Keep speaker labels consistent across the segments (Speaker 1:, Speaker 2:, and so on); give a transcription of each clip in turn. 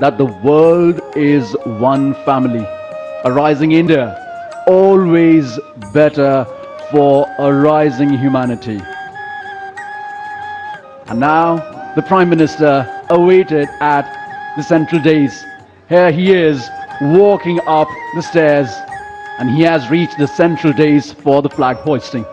Speaker 1: that the world is one family. A rising India, always better for a rising humanity. And now the Prime Minister awaited at the central dais. Here he is walking up the stairs and he has reached the central dais for the flag hoisting.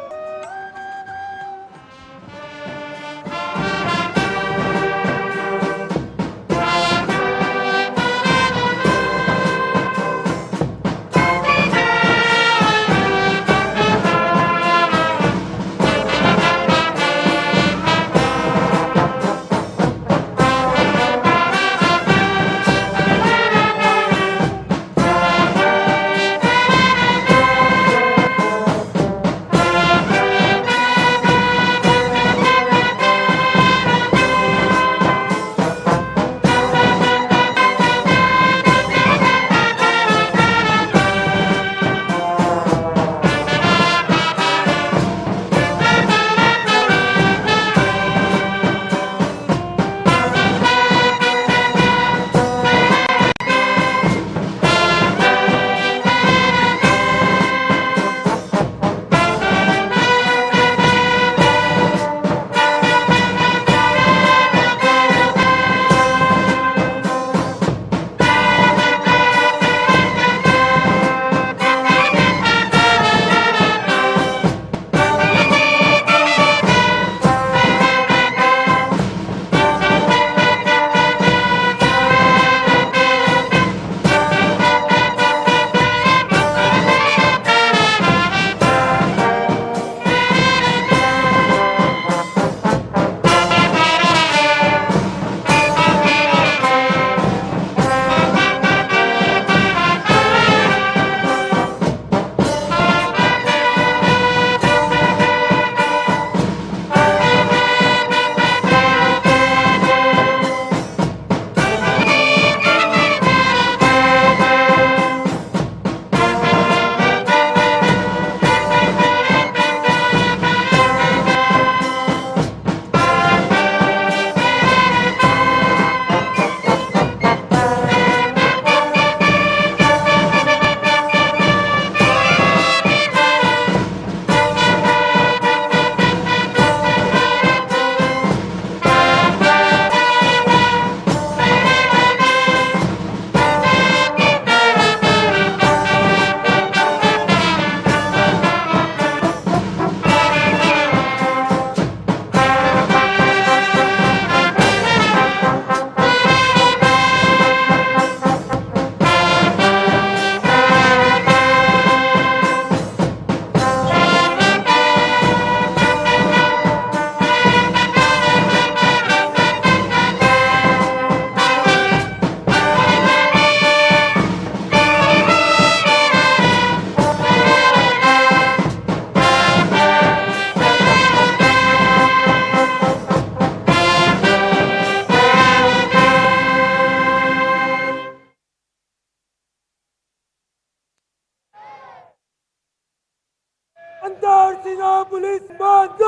Speaker 2: Antarctinopolis Mandan!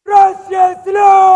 Speaker 2: Russia Sloan!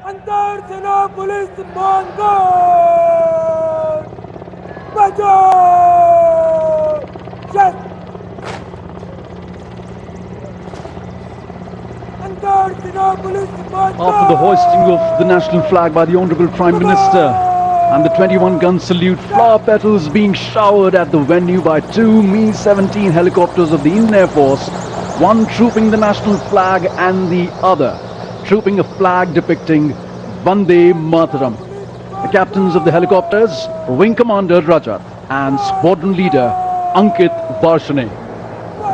Speaker 2: Antarctinopolis Mandan! Bajao! Antarctica सेना police
Speaker 1: After the hoisting of the national flag by the Honorable Prime Minister and the 21-gun salute, flower petals being showered at the venue by two Mi-17 helicopters of the Indian Air Force, one trooping the national flag and the other trooping a flag depicting Vande Mataram. The captains of the helicopters, Wing Commander Rajat and Squadron Leader Ankit Varshane.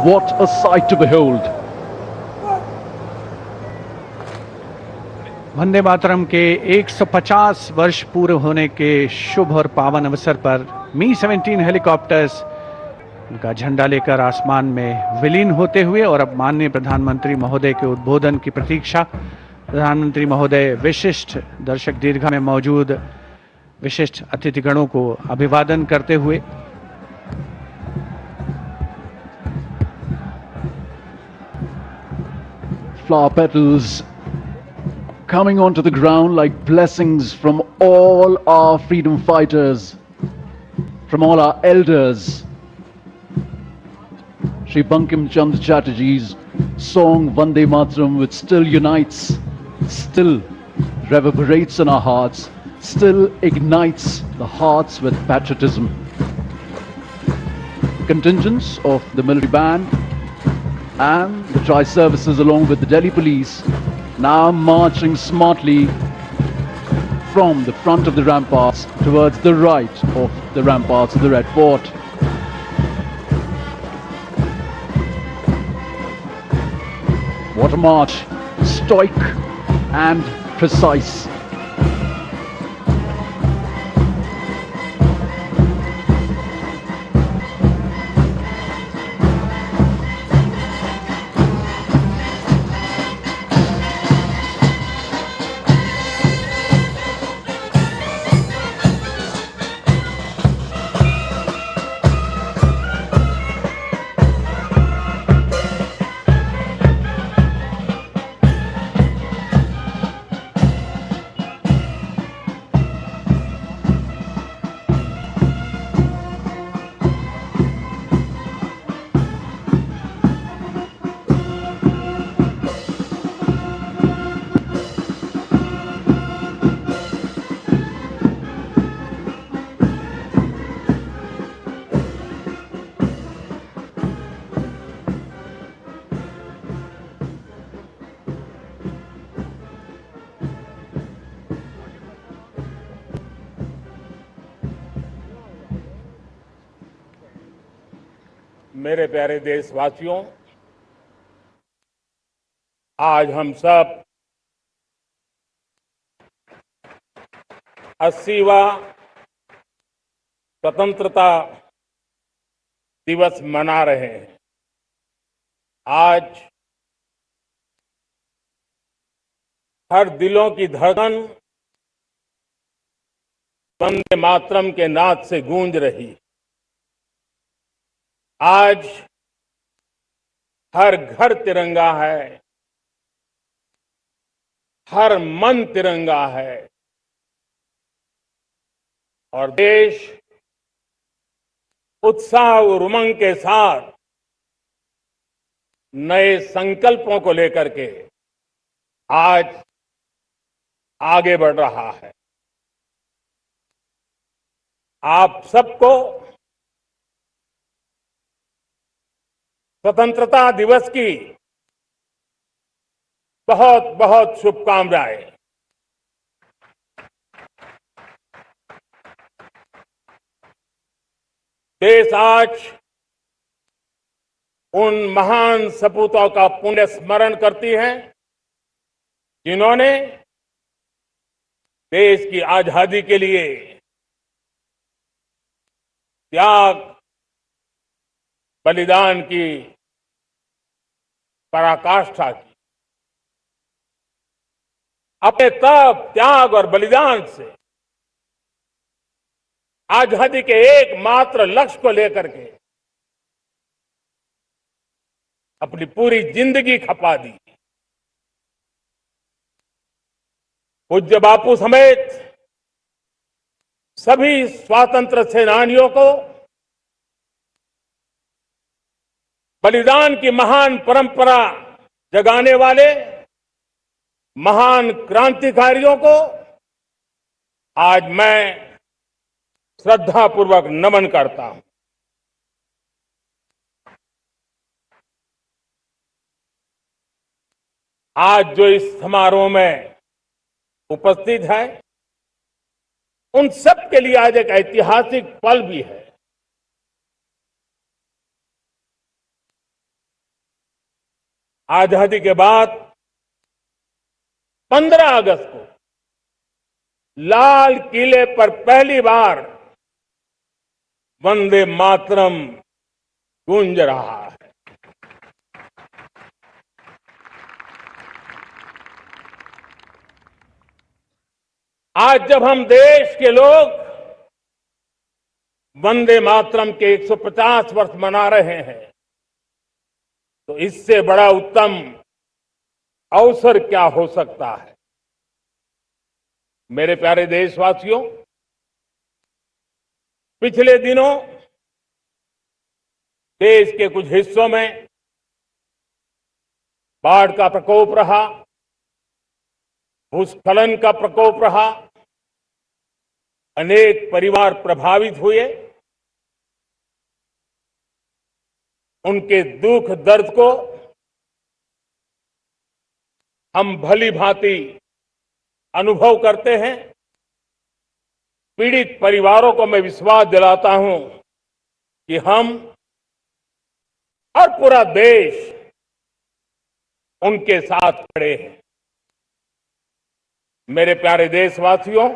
Speaker 1: What a sight to behold!
Speaker 3: Vande Mataram के 150 वर्ष पूरे होने के शुभ और पावन अवसर पर Mi-17 helicopters उनका झंडा लेकर आसमान में विलीन होते हुए और अब माननीय प्रधानमंत्री महोदय के उद्बोधन की प्रतीक्षा। प्रधानमंत्री महोदय विशिष्ट दर्शक दीर्घा में मौजूद विशिष्ट अतिथिगणों को अभिवादन करते हुए
Speaker 1: flower petals coming onto the ground like blessings from all our freedom fighters, from all our elders. Shri Bankim Chandra Chatterjee's song Vande Mataram, which still unites, still reverberates in our hearts, still ignites the hearts with patriotism. The contingents of the military band and the tri-services along with the Delhi police now marching smartly from the front of the ramparts towards the right of the ramparts of the Red Fort. What a march, stoic and precise.
Speaker 4: मेरे प्यारे देशवासियों, आज हम सब 80वां स्वतंत्रता दिवस मना रहे हैं। आज हर दिलों की धड़कन वंदे मातरम के नाद से गूंज रही। आज हर घर तिरंगा है, हर मन तिरंगा है और देश उत्साह और उमंग के साथ नए संकल्पों को लेकर के आज आगे बढ़ रहा है। आप सबको स्वतंत्रता दिवस की बहुत बहुत शुभकामनाएं। देश आज उन महान सपूतों का पुण्य स्मरण करती है जिन्होंने देश की आजादी के लिए त्याग बलिदान की पराकाष्ठा की। अपने तप, त्याग और बलिदान से आजादी के एकमात्र लक्ष्य को लेकर के अपनी पूरी जिंदगी खपा दी। पूज्य बापू समेत सभी स्वातंत्र्य सेनानियों को बलिदान की महान परंपरा जगाने वाले महान क्रांतिकारियों को आज मैं श्रद्धापूर्वक नमन करता हूं। आज जो इस समारोह में उपस्थित है, उन सब के लिए आज एक ऐतिहासिक पल भी है। आजादी के बाद 15 अगस्त को लाल किले पर पहली बार वंदे मातरम गूंज रहा है। आज जब हम देश के लोग वंदे मातरम के 150 वर्ष मना रहे हैं, तो इससे बड़ा उत्तम अवसर क्या हो सकता है। मेरे प्यारे देशवासियों, पिछले दिनों देश के कुछ हिस्सों में बाढ़ का प्रकोप रहा, भूस्खलन का प्रकोप रहा, अनेक परिवार प्रभावित हुए। उनके दुख दर्द को हम भली भांति अनुभव करते हैं। पीड़ित परिवारों को मैं विश्वास दिलाता हूं कि हम और पूरा देश उनके साथ खड़े हैं। मेरे प्यारे देशवासियों,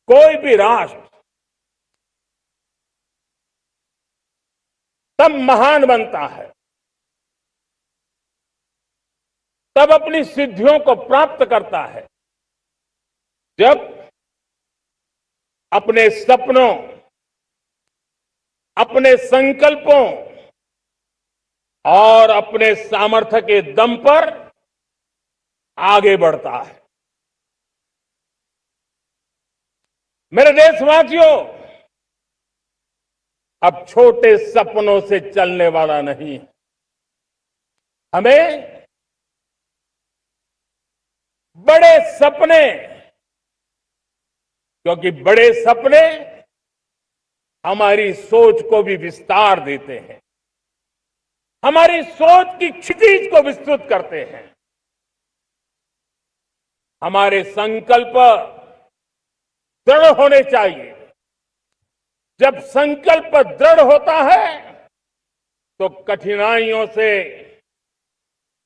Speaker 4: कोई भी राष्ट्र तब महान बनता है, तब अपनी सिद्धियों को प्राप्त करता है, जब अपने सपनों, अपने संकल्पों और अपने सामर्थ्य के दम पर आगे बढ़ता है। मेरे देशवासियों, अब छोटे सपनों से चलने वाला नहीं है। हमें बड़े सपने, क्योंकि बड़े सपने हमारी सोच को भी विस्तार देते हैं, हमारी सोच की क्षितिज को विस्तृत करते हैं। हमारे संकल्प दृढ़ होने चाहिए। जब संकल्प दृढ़ होता है तो कठिनाइयों से,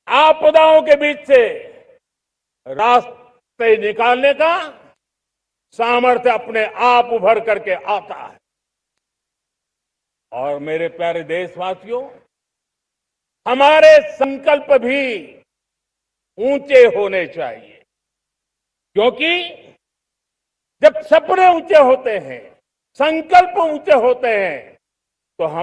Speaker 4: आपदाओं के बीच से रास्ते निकालने का सामर्थ्य अपने आप उभर करके आता है। और मेरे प्यारे देशवासियों, हमारे संकल्प भी ऊंचे होने चाहिए, क्योंकि जब सपने ऊंचे होते हैं, संकल्प ऊंचे होते हैं,